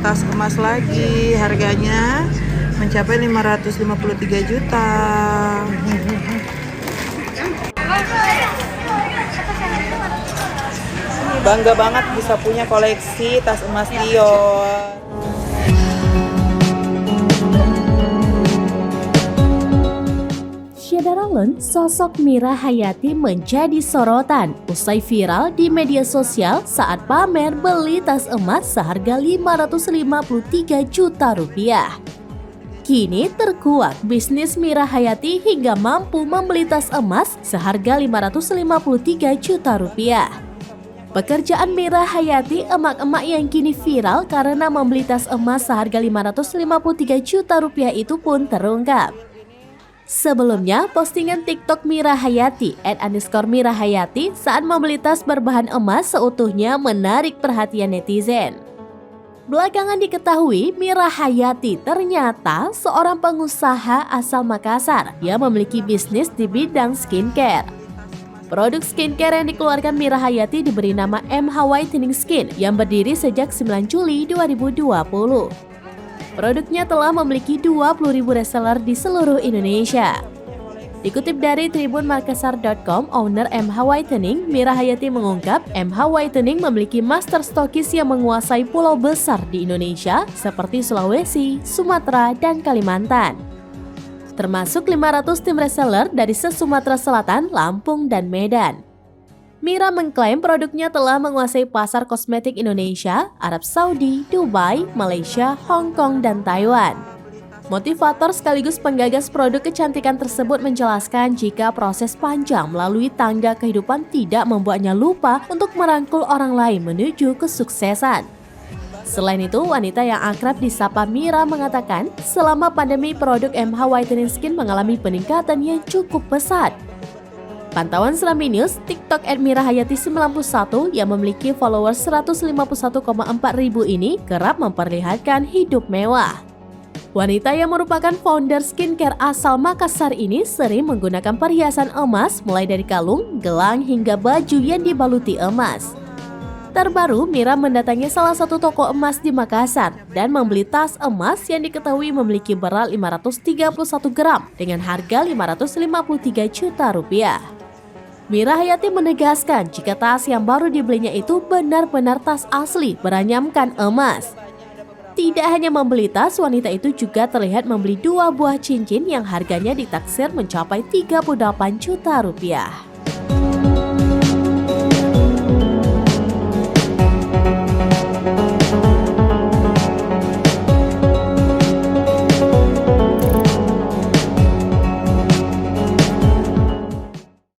tas emas lagi. Harganya mencapai 553 juta. Bangga banget bisa punya koleksi tas emas Dior. Sheila Rowland, sosok Mira Hayati menjadi sorotan usai viral di media sosial saat pamer beli tas emas seharga 553 juta rupiah. Kini terkuak bisnis Mira Hayati hingga mampu membeli tas emas seharga 553 juta rupiah. Pekerjaan Mira Hayati, emak-emak yang kini viral karena membeli tas emas seharga 553 juta rupiah itu pun terungkap. Sebelumnya, postingan TikTok Mira Hayati @_Mira Hayati saat membeli tas berbahan emas seutuhnya menarik perhatian netizen. Belakangan diketahui Mira Hayati ternyata seorang pengusaha asal Makassar yang memiliki bisnis di bidang skincare. Produk skincare yang dikeluarkan Mira Hayati diberi nama MH Whitening Skin yang berdiri sejak 9 Juli 2020. Produknya telah memiliki 20.000 reseller di seluruh Indonesia. Dikutip dari tribunmakassar.com, owner MH Whitening, Mira Hayati mengungkap MH Whitening memiliki master stokis yang menguasai pulau besar di Indonesia seperti Sulawesi, Sumatera, dan Kalimantan. Termasuk 500 tim reseller dari se-Sumatera Selatan, Lampung, dan Medan. Mira mengklaim produknya telah menguasai pasar kosmetik Indonesia, Arab Saudi, Dubai, Malaysia, Hong Kong, dan Taiwan. Motivator sekaligus penggagas produk kecantikan tersebut menjelaskan jika proses panjang melalui tangga kehidupan tidak membuatnya lupa untuk merangkul orang lain menuju kesuksesan. Selain itu, wanita yang akrab disapa Mira mengatakan selama pandemi produk MH Whitening Skin mengalami peningkatan yang cukup pesat. Pantauan Serambi News, TikTok @mirahayati91 yang memiliki followers 151,4 ribu ini kerap memperlihatkan hidup mewah. Wanita yang merupakan founder skincare asal Makassar ini sering menggunakan perhiasan emas mulai dari kalung, gelang, hingga baju yang dibaluti emas. Terbaru, Mira mendatangi salah satu toko emas di Makassar dan membeli tas emas yang diketahui memiliki berat 531 gram dengan harga 553 juta rupiah. Mira Hayati menegaskan jika tas yang baru dibelinya itu benar-benar tas asli beranyamkan emas. Tidak hanya membeli tas, wanita itu juga terlihat membeli 2 buah cincin yang harganya ditaksir mencapai 38 juta rupiah.